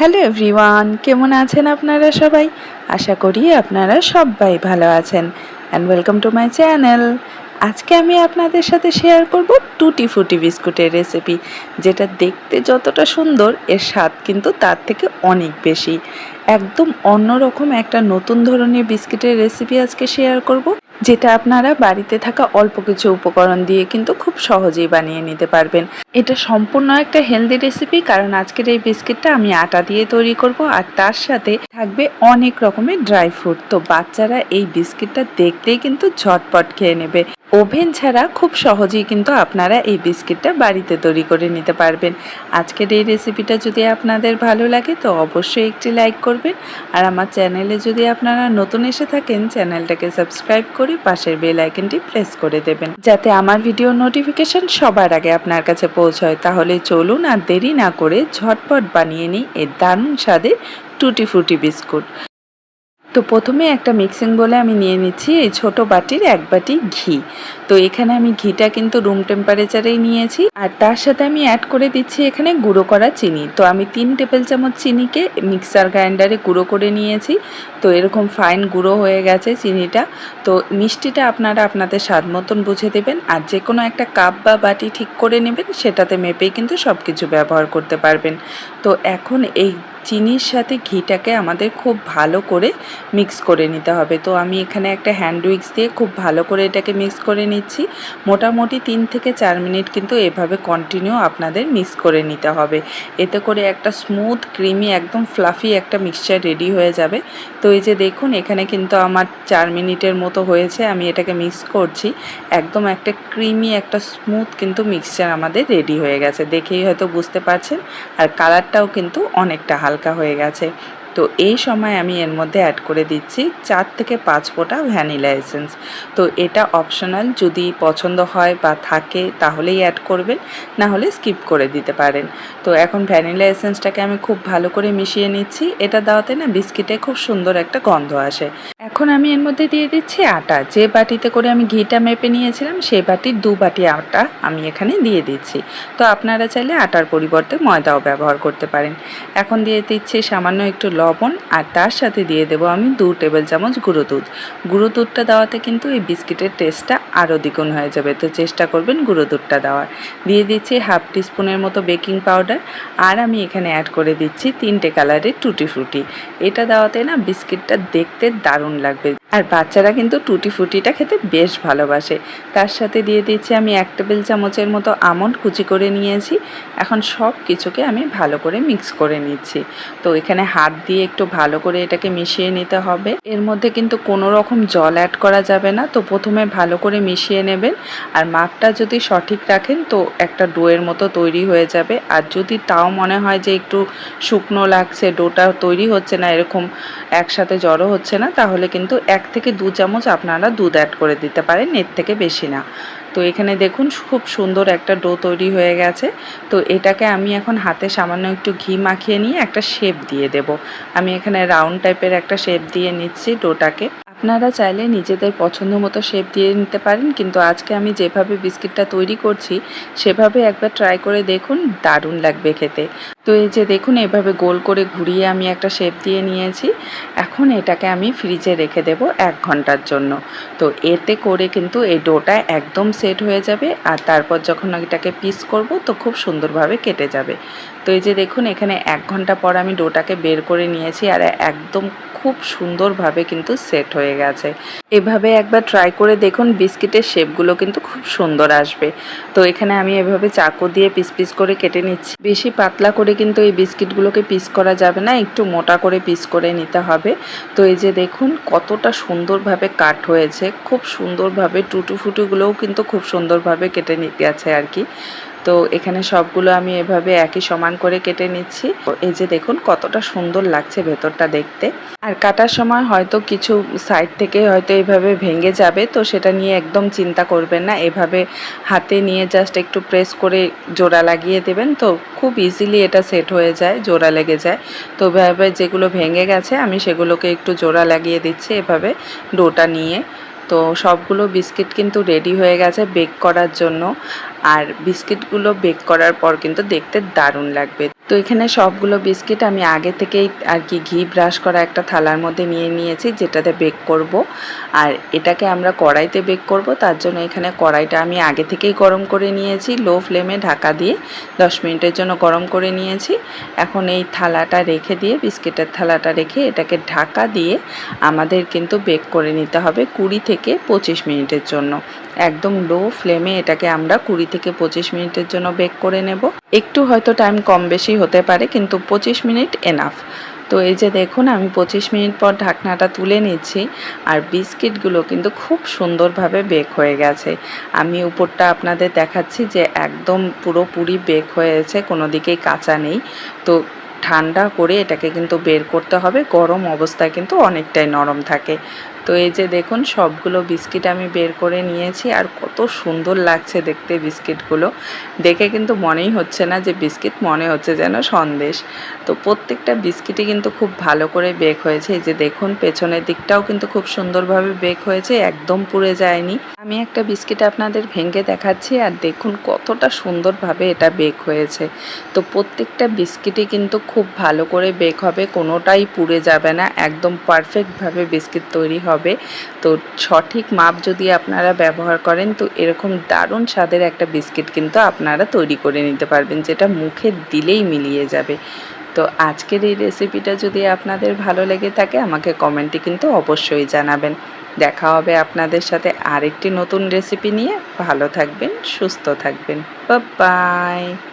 Hello everyone, কেমন আছেন আপনারা সবাই? আশা করি আপনারা সবাই ভালো আছেন and welcome to my channel. আজকে আমি আপনাদের সাথে শেয়ার করব টুটি ফুটি বিস্কুটের রেসিপি, যেটা দেখতে যতটা সুন্দর এর স্বাদ কিন্তু তার থেকে অনেক বেশি। একদম অন্যরকম একটা নতুন ধরনের বিস্কিটের রেসিপি আজকে শেয়ার করব, যেটা আপনারা বাড়িতে থাকা অল্প কিছু উপকরণ দিয়ে কিন্তু খুব সহজেই বানিয়ে নিতে পারবেন। এটা সম্পূর্ণ একটা হেলদি রেসিপি, কারণ আজকের এই বিস্কিটটা আমি আটা দিয়ে তৈরি করব আর তার সাথে থাকবে অনেক রকমের ড্রাই ফ্রুট। তো বাচ্চারা এই বিস্কিটটা দেখলেই কিন্তু ঝটপট খেয়ে নেবে। ওভেন ছাড়া খুব সহজেই কিন্তু আপনারা এই বিস্কিটটা বাড়িতে তৈরি করে নিতে পারবেন। আজকের এই রেসিপিটা যদি আপনাদের ভালো লাগে তো অবশ্যই একটি লাইক করবেন, আর আমার চ্যানেলে যদি আপনারা নতুন এসে থাকেন চ্যানেলটাকে সাবস্ক্রাইব করে পাশের বেল আইকনটি প্রেস করে দেবেন, যাতে আমার ভিডিও নোটিফিকেশন সবার আগে আপনার কাছে পৌঁছয়। তাহলে চলুন আর দেরি না করে ঝটপট বানিয়ে নিই এই দারুণ স্বাদের টুটি ফ্রুটি বিস্কুট। তো প্রথমে একটা মিক্সিং বলে আমি নিয়ে নিচ্ছি এই ছোট বাটির 1 বাটি ঘি। তো এখানে আমি ঘিটা কিন্তু রুম টেম্পারেচারেই নিয়েছি, আর তার সাথে আমি অ্যাড করে দিচ্ছি এখানে গুঁড়ো করা চিনি। তো আমি 3 টেবিল চামচ চিনিকে মিক্সার গ্রাইন্ডারে গুঁড়ো করে নিয়েছি। তো এরকম ফাইন গুঁড়ো হয়ে গেছে চিনিটা। তো মিষ্টিটা আপনারা আপনাদের স্বাদ মতন বুঝে দেবেন, আর যে কোনো একটা কাপ বা বাটি ঠিক করে নেবেন, সেটাতে মেপেই কিন্তু সব কিছু ব্যবহার করতে পারবেন। তো এখন এই চিনির সাথে ঘিটাকে আমাদের খুব ভালো করে মিক্স করে নিতে হবে। তো আমি এখানে একটা হ্যান্ড উইক্স দিয়ে খুব ভালো করে এটাকে মিক্স করে নিচ্ছি। মোটামুটি 3 থেকে 4 মিনিট কিন্তু এভাবে কন্টিনিউ আপনাদের মিক্স করে নিতে হবে। এতে করে একটা স্মুথ ক্রিমি একদম ফ্লাফি একটা মিক্সচার রেডি হয়ে যাবে। তো এই যে দেখুন, এখানে কিন্তু আমার 4 মিনিটের মতো হয়েছে আমি এটাকে মিক্স করছি। একদম একটা ক্রিমি একটা স্মুথ কিন্তু মিক্সচার আমাদের রেডি হয়ে গেছে, দেখেই হয়তো বুঝতে পারছেন। আর কালারটাও কিন্তু অনেকটা হালকা হয়ে গেছে। তো এই সময় আমি এর মধ্যে অ্যাড করে দিচ্ছি 4 থেকে 5 ফোঁটা ভ্যানিলা এসেন্স। তো এটা অপশনাল, যদি পছন্দ হয় বা থাকে তাহলেই অ্যাড করবেন, না হলে স্কিপ করে দিতে পারেন। তো এখন ভ্যানিলা এসেন্সটাকে আমি খুব ভালো করে মিশিয়ে নিচ্ছি। এটা দেওয়াতে না বিস্কিটে খুব সুন্দর একটা গন্ধ আসে। এখন আমি এর মধ্যে দিয়ে দিচ্ছি আটা। যে বাটিতে করে আমি ঘিটা মেপে নিয়েছিলাম সেই বাটির 2 বাটি আটা আমি এখানে দিয়ে দিচ্ছি। তো আপনারা চাইলে আটার পরিবর্তে ময়দাও ব্যবহার করতে পারেন। এখন দিয়ে দিচ্ছি সামান্য একটু লবণ, আর তার সাথে দিয়ে দেবো আমি 2 টেবিল চামচ গুঁড়ো দুধ। গুঁড়ো দুধটা দেওয়াতে কিন্তু এই বিস্কিটের টেস্টটা আরও দ্বিগুণ হয়ে যাবে, তো চেষ্টা করবেন গুঁড়ো দুধটা দেওয়ার। দিয়ে দিচ্ছি হাফ টিস্পুনের মতো বেকিং পাউডার, আর আমি এখানে অ্যাড করে দিচ্ছি 3টে কালারের টুটি ফ্রুটি। এটা দেওয়াতে না বিস্কিটটা দেখতে দারুণ লাগবে, আর বাচ্চারা কিন্তু টুটি ফ্রুটিটা খেতে বেশ ভালোবাসে। তার সাথে দিয়ে দিচ্ছি আমি 1 টেবিল চামচের মতো আমন্ড কুচি করে নিয়েছি। এখন সব কিছুকে আমি ভালো করে মিক্স করে নিচ্ছি। তো এখানে হাত দিয়ে একটু ভালো করে এটাকে মিশিয়ে নিতে হবে। এর মধ্যে কিন্তু কোনো রকম জল অ্যাড করা যাবে না। তো প্রথমে ভালো করে মিশিয়ে নেবেন, আর মাপটা যদি সঠিক রাখেন তো একটা ডোয়ের মতো তৈরি হয়ে যাবে। আর যদি তাও মনে হয় যে একটু শুকনো লাগছে, ডোটা তৈরি হচ্ছে না, এরকম একসাথে জড়ো হচ্ছে না, তাহলে কিন্তু 1 থেকে 2 চামচ আপনারা দুধ অ্যাড করে দিতে পারেন, এর থেকে বেশি না। তো এখানে দেখুন খুব সুন্দর একটা ডো তৈরি হয়ে গেছে। তো এটাকে আমি এখন হাতে সামান্য একটু ঘি মাখিয়ে নিয়ে একটা শেপ দিয়ে দেব। আমি এখানে রাউন্ড টাইপের একটা শেপ দিয়ে নিচ্ছি ডোটাকে। আপনারা চাইলে নিজেদের পছন্দ মতো শেপ দিয়ে নিতে পারেন, কিন্তু আজকে আমি যেভাবে বিস্কিটটা তৈরি করছি সেভাবে একবার ট্রাই করে দেখুন, দারুণ লাগবে খেতে। তো এই যে দেখুন, এভাবে গোল করে ঘুরিয়ে আমি একটা শেপ দিয়ে নিয়েছি। এখন এটাকে আমি ফ্রিজে রেখে দেব 1 ঘন্টার জন্য। তো এতে করে কিন্তু এই ডোটা একদম সেট হয়ে যাবে, আর তারপর যখন এটাকে পিস করব তো খুব সুন্দরভাবে কেটে যাবে। তো এই যে দেখুন, এখানে 1 ঘন্টা পর আমি ডোটাকে বের করে নিয়েছি, আর একদম খুব সুন্দরভাবে কিন্তু সেট হয়ে গেছে। এভাবে একবার ট্রাই করে দেখুন, বিস্কিটের শেপগুলো কিন্তু খুব সুন্দর আসবে। তো এখানে আমি এভাবে চাকু দিয়ে পিস পিস করে কেটে নিচ্ছি। বেশি পাতলা করে কিন্তু এই বিস্কিটগুলোকে পিস করা যাবে না, একটু মোটা করে পিস করে নিতে হবে। তো এই যে দেখুন কতটা সুন্দরভাবে কাট হয়েছে, খুব সুন্দরভাবে টুটু ফুটুগুলোও কিন্তু খুব সুন্দরভাবে কেটে গেছে আর কি। তো এখানে সবগুলো আমি এভাবে একই সমান করে কেটে নিচ্ছি। এই যে দেখুন কতটা সুন্দর লাগছে ভেতরটা দেখতে। আর কাটার সময় হয়তো কিছু সাইড থেকে হয়তো এইভাবে ভেঙে যাবে, তো সেটা নিয়ে একদম চিন্তা করবেন না। এভাবে হাতে নিয়ে জাস্ট একটু প্রেস করে জোড়া লাগিয়ে দেবেন, তো খুব ইজিলি এটা সেট হয়ে যায়, জোড়া লেগে যায়। তো এভাবে যেগুলো ভেঙে গেছে আমি সেগুলোকে একটু জোড়া লাগিয়ে দিচ্ছি এভাবে ডোটা নিয়ে। তো সবগুলো বিস্কিট কিন্তু রেডি হয়ে গেছে বেক করার জন্য। আর বিস্কিটগুলো বেক করার পর কিন্তু দেখতে দারুণ লাগবে। তো এখানে সবগুলো বিস্কিট আমি আগে থেকেই আর কি ঘি ব্রাশ করা একটা থালার মধ্যে নিয়ে নিয়েছি, যেটাতে বেক করব। আর এটাকে আমরা কড়াইতে বেক করব, তার জন্য এখানে কড়াইটা আমি আগে থেকেই গরম করে নিয়েছি, লো ফ্লেমে ঢাকা দিয়ে 10 মিনিটের জন্য গরম করে নিয়েছি। এখন এই থালাটা রেখে দিয়ে, বিস্কিটের থালাটা রেখে এটাকে ঢাকা দিয়ে আমাদের কিন্তু বেক করে নিতে হবে 20 থেকে 25 মিনিটের জন্য। একদম লো ফ্লেমে এটাকে আমরা 20 থেকে 25 মিনিটের জন্য বেক করে নেব। একটু হয়তো টাইম কম বেশি হতে পারে, কিন্তু 25 মিনিট এনাফ। তো এই যে দেখুন, আমি 25 মিনিট পর ঢাকনাটা তুলে নিচ্ছি, আর বিস্কিটগুলো কিন্তু খুব সুন্দরভাবে বেক হয়ে গেছে। আমি উপরটা আপনাদের দেখাচ্ছি যে একদম পুরোপুরি বেক হয়েছে, কোনো দিকেই কাঁচা নেই। তো ঠান্ডা করে এটাকে কিন্তু বের করতে হবে, গরম অবস্থায় কিন্তু অনেকটাই নরম থাকে। তো এই যে দেখুন, সবগুলো বিস্কিট আমি বের করে নিয়েছি, আর কত সুন্দর লাগছে দেখতে বিস্কিটগুলো। দেখে কিন্তু মনেই হচ্ছে না যে বিস্কিট, মনে হচ্ছে যেন সন্দেশ। তো প্রত্যেকটা বিস্কিটই কিন্তু খুব ভালো করে বেক হয়েছে। এই যে দেখুন, পেছনের দিকটাও কিন্তু খুব সুন্দরভাবে বেক হয়েছে, একদম পুড়ে যায়নি। আমি একটা বিস্কিট আপনাদের ভেঙে দেখাচ্ছি, আর দেখুন কতটা সুন্দরভাবে এটা বেক হয়েছে। তো প্রত্যেকটা বিস্কিটই কিন্তু খুব ভালো করে বেক হবে, কোনোটাই পুড়ে যাবে না, একদম পারফেক্টভাবে বিস্কিট তৈরি হবে। তো সঠিক মাপ যদি আপনারা ব্যবহার করেন, তো এরকম দারুণ স্বাদের একটা বিস্কিট কিন্তু আপনারা তৈরি করে নিতে পারবেন, যেটা মুখে দিলেই মিলিয়ে যাবে। তো আজকের এই রেসিপিটা যদি আপনাদের ভালো লেগে থাকে, আমাকে কমেন্টে কিন্তু অবশ্যই জানাবেন। দেখা হবে আপনাদের সাথে আরেকটি নতুন রেসিপি নিয়ে। ভালো থাকবেন, সুস্থ থাকবেন। Bye bye.